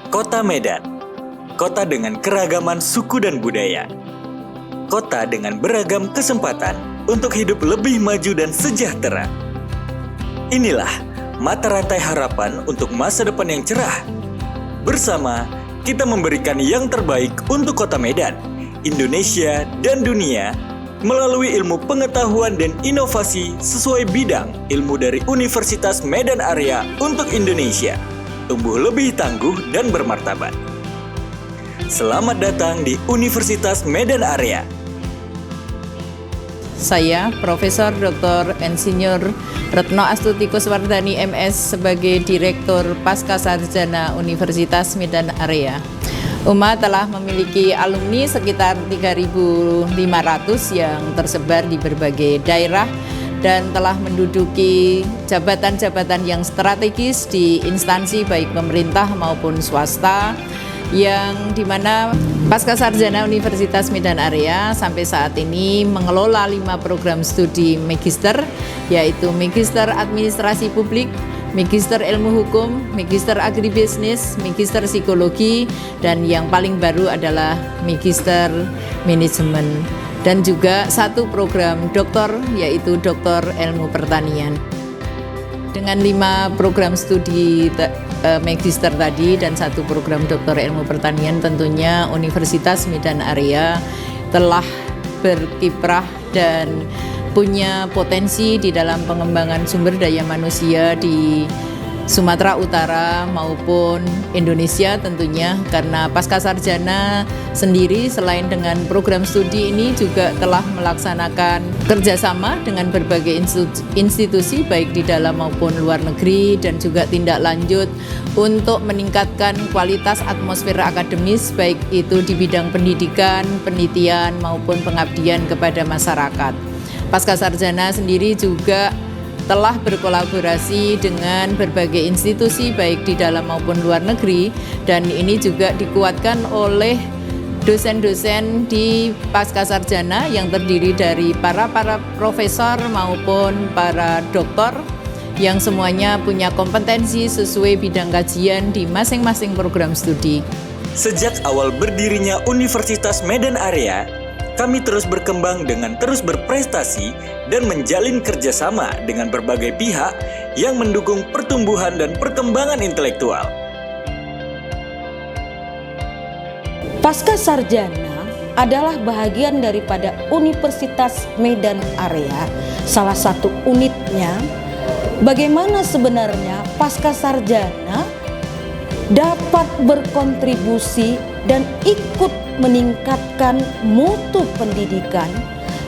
Kota Medan, kota dengan keragaman suku dan budaya. Kota dengan beragam kesempatan untuk hidup lebih maju dan sejahtera. Inilah mata rantai harapan untuk masa depan yang cerah. Bersama, kita memberikan yang terbaik untuk Kota Medan, Indonesia, dan dunia melalui ilmu pengetahuan dan inovasi sesuai bidang ilmu dari Universitas Medan Area untuk Indonesia. Tumbuh lebih tangguh dan bermartabat. Selamat datang di Universitas Medan Area. Saya Profesor Dr. Insinyur Retno Astuti Kuswardani MS sebagai Direktur Pascasarjana Universitas Medan Area. UMA telah memiliki alumni sekitar 3.500 yang tersebar di berbagai daerah dan telah menduduki jabatan-jabatan yang strategis di instansi baik pemerintah maupun swasta, yang dimana Pascasarjana Universitas Medan Area sampai saat ini mengelola 5 program studi magister, yaitu Magister Administrasi Publik, Magister Ilmu Hukum, Magister Agribisnis, Magister Psikologi, dan yang paling baru adalah Magister Manajemen, dan juga 1 program doktor yaitu Doktor Ilmu Pertanian. Dengan 5 program studi magister tadi dan 1 program doktor ilmu pertanian, tentunya Universitas Medan Area telah berkiprah dan punya potensi di dalam pengembangan sumber daya manusia di Sumatera Utara maupun Indonesia tentunya, karena Pascasarjana sendiri selain dengan program studi ini juga telah melaksanakan kerjasama dengan berbagai institusi baik di dalam maupun luar negeri, dan juga tindak lanjut untuk meningkatkan kualitas atmosfer akademis baik itu di bidang pendidikan, penelitian maupun pengabdian kepada masyarakat. Pascasarjana sendiri juga telah berkolaborasi dengan berbagai institusi baik di dalam maupun luar negeri, dan ini juga dikuatkan oleh dosen-dosen di Pascasarjana yang terdiri dari para profesor maupun para doktor yang semuanya punya kompetensi sesuai bidang kajian di masing-masing program studi. Sejak awal berdirinya Universitas Medan Area, kami terus berkembang dengan terus berprestasi dan menjalin kerjasama dengan berbagai pihak yang mendukung pertumbuhan dan perkembangan intelektual. Pascasarjana adalah bahagian daripada Universitas Medan Area. Salah satu unitnya, bagaimana sebenarnya Pascasarjana dapat berkontribusi dan ikut meningkatkan mutu pendidikan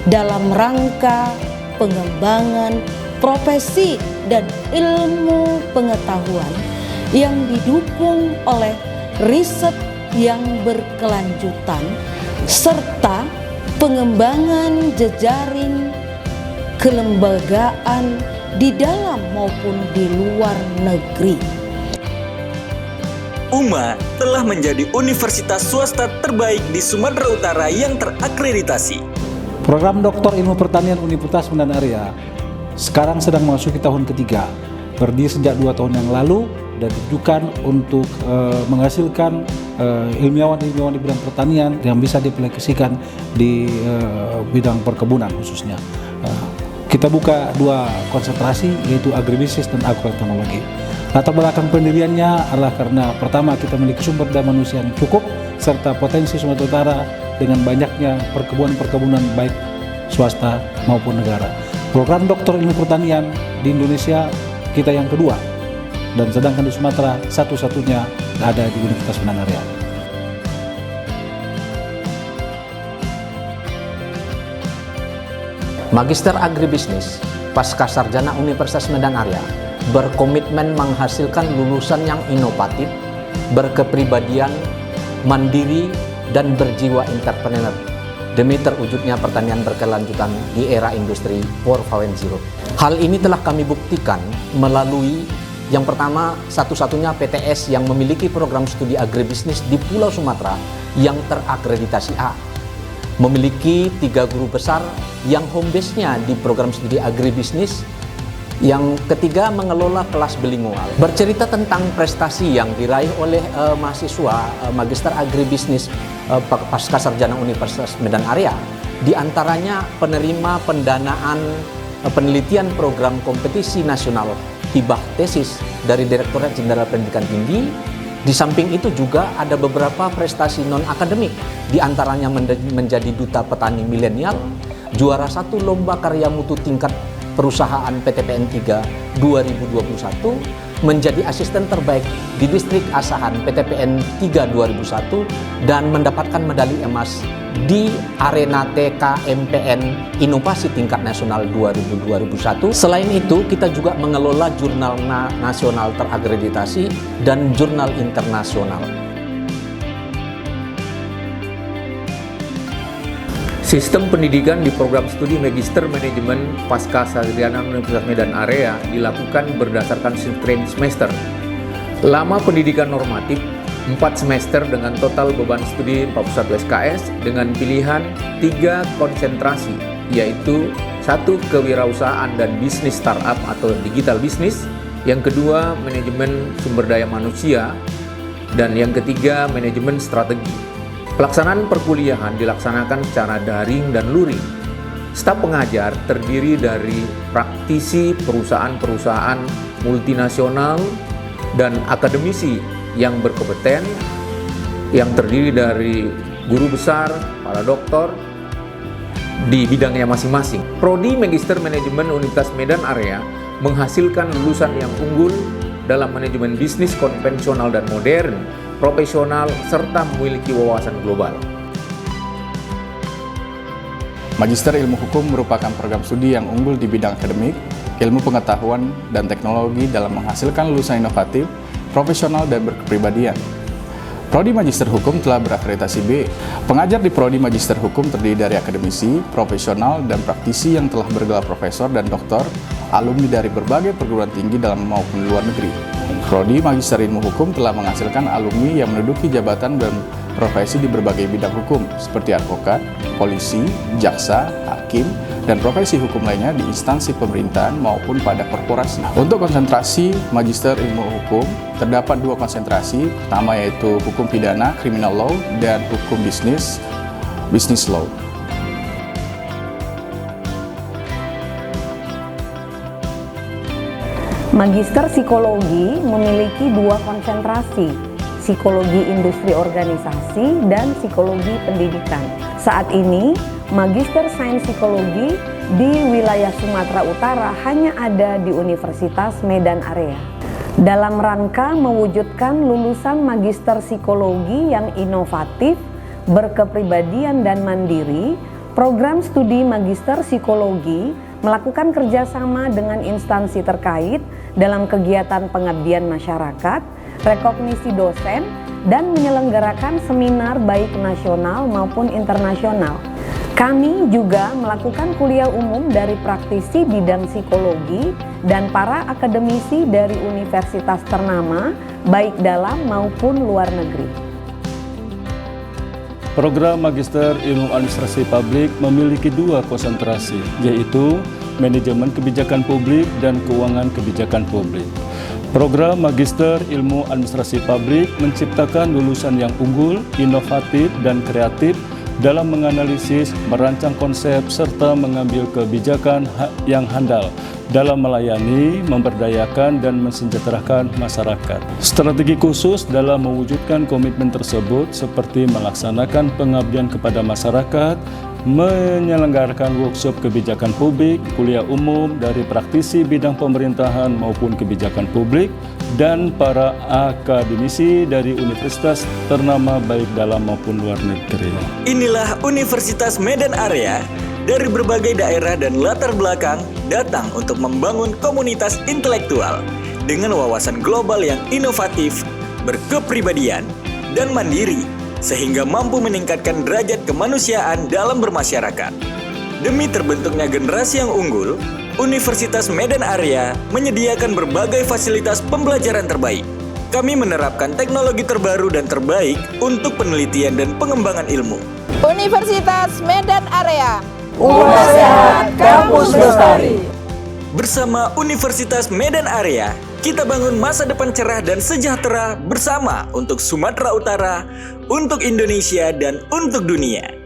dalam rangka pengembangan profesi dan ilmu pengetahuan yang didukung oleh riset yang berkelanjutan serta pengembangan jejaring kelembagaan di dalam maupun di luar negeri. UMA telah menjadi universitas swasta terbaik di Sumatera Utara yang terakreditasi. Program Doktor Ilmu Pertanian Universitas Medan Area sekarang sedang memasuki tahun ketiga, berdiri sejak 2 tahun yang lalu dan ditujukan untuk menghasilkan ilmuwan-ilmuwan di bidang pertanian yang bisa diaplikasikan di bidang perkebunan khususnya. Kita buka 2 konsentrasi, yaitu agribisnis dan agroteknologi. Latar belakang pendiriannya adalah karena pertama, kita memiliki sumber daya manusia yang cukup serta potensi Sumatera Utara dengan banyaknya perkebunan baik swasta maupun negara. Program Doktor Ilmu Pertanian di Indonesia kita yang kedua, dan sedangkan di Sumatera satu-satunya ada di Universitas Medan Area. Magister Agribisnis Pascasarjana Universitas Medan Area berkomitmen menghasilkan lulusan yang inovatif, berkepribadian, mandiri, dan berjiwa entrepreneur demi terwujudnya pertanian berkelanjutan di era industri 4.0. Hal ini telah kami buktikan melalui yang pertama, satu-satunya PTS yang memiliki program studi agribisnis di Pulau Sumatera yang terakreditasi A. Memiliki 3 guru besar yang home base-nya di program studi agribisnis Yang ketiga, mengelola kelas bilingual. Bercerita tentang prestasi yang diraih oleh mahasiswa Magister Agribisnis Pascasarjana Universitas Medan Area. Di antaranya penerima pendanaan penelitian program kompetisi nasional hibah tesis dari Direktorat Jenderal Pendidikan Tinggi. Di samping itu juga ada beberapa prestasi non-akademik, di antaranya menjadi duta petani milenial, juara 1 lomba karya mutu tingkat perusahaan PTPN 3 2021, menjadi asisten terbaik di distrik Asahan PTPN 3 2001, dan mendapatkan medali emas di arena TKMPN Inovasi Tingkat Nasional 2021. Selain itu, kita juga mengelola jurnal nasional terakreditasi dan jurnal internasional. Sistem pendidikan di program studi Magister Manajemen Pascasarjana Universitas Medan Area dilakukan berdasarkan sistem semester. Lama pendidikan normatif 4 semester dengan total beban studi 41 SKS dengan pilihan 3 konsentrasi, yaitu 1 kewirausahaan dan bisnis startup atau digital bisnis, yang kedua manajemen sumber daya manusia, dan yang ketiga manajemen strategi. Pelaksanaan perkuliahan dilaksanakan secara daring dan luring. Staf pengajar terdiri dari praktisi perusahaan-perusahaan multinasional dan akademisi yang berkompeten, yang terdiri dari guru besar, para doktor di bidangnya masing-masing. Prodi Magister Manajemen Universitas Medan Area menghasilkan lulusan yang unggul dalam manajemen bisnis konvensional dan modern, profesional, serta memiliki wawasan global. Magister Ilmu Hukum merupakan program studi yang unggul di bidang akademik, ilmu pengetahuan, dan teknologi dalam menghasilkan lulusan inovatif, profesional, dan berkepribadian. Prodi Magister Hukum telah berakreditasi B. Pengajar di Prodi Magister Hukum terdiri dari akademisi, profesional, dan praktisi yang telah bergelar profesor dan doktor, alumni dari berbagai perguruan tinggi dalam maupun luar negeri. Prodi Magister Ilmu Hukum telah menghasilkan alumni yang menduduki jabatan dan profesi di berbagai bidang hukum, seperti advokat, polisi, jaksa, hakim, dan profesi hukum lainnya di instansi pemerintahan maupun pada korporasi. Untuk konsentrasi Magister Ilmu Hukum, terdapat 2 konsentrasi, pertama yaitu hukum pidana, criminal law, dan hukum bisnis, business law. Magister Psikologi memiliki 2 konsentrasi, Psikologi Industri Organisasi dan Psikologi Pendidikan. Saat ini, Magister Sains Psikologi di wilayah Sumatera Utara hanya ada di Universitas Medan Area. Dalam rangka mewujudkan lulusan Magister Psikologi yang inovatif, berkepribadian dan mandiri, program studi Magister Psikologi melakukan kerjasama dengan instansi terkait dalam kegiatan pengabdian masyarakat, rekognisi dosen, dan menyelenggarakan seminar baik nasional maupun internasional. Kami juga melakukan kuliah umum dari praktisi bidang psikologi dan para akademisi dari universitas ternama, baik dalam maupun luar negeri. Program Magister Ilmu Administrasi Publik memiliki 2 konsentrasi, yaitu Manajemen Kebijakan Publik dan Keuangan Kebijakan Publik. Program Magister Ilmu Administrasi Publik menciptakan lulusan yang unggul, inovatif, dan kreatif dalam menganalisis, merancang konsep, serta mengambil kebijakan yang handal dalam melayani, memberdayakan, dan mensejahterakan masyarakat. Strategi khusus dalam mewujudkan komitmen tersebut seperti melaksanakan pengabdian kepada masyarakat, menyelenggarakan workshop kebijakan publik, kuliah umum dari praktisi bidang pemerintahan maupun kebijakan publik, dan para akademisi dari universitas ternama baik dalam maupun luar negeri. Inilah Universitas Medan Area, dari berbagai daerah dan latar belakang datang untuk membangun komunitas intelektual dengan wawasan global yang inovatif, berkepribadian, dan mandiri, sehingga mampu meningkatkan derajat kemanusiaan dalam bermasyarakat. Demi terbentuknya generasi yang unggul, Universitas Medan Area menyediakan berbagai fasilitas pembelajaran terbaik. Kami menerapkan teknologi terbaru dan terbaik untuk penelitian dan pengembangan ilmu. Universitas Medan Area. Umat sehat, kampus lestari. Bersama Universitas Medan Area, kita bangun masa depan cerah dan sejahtera bersama untuk Sumatera Utara, untuk Indonesia, dan untuk dunia.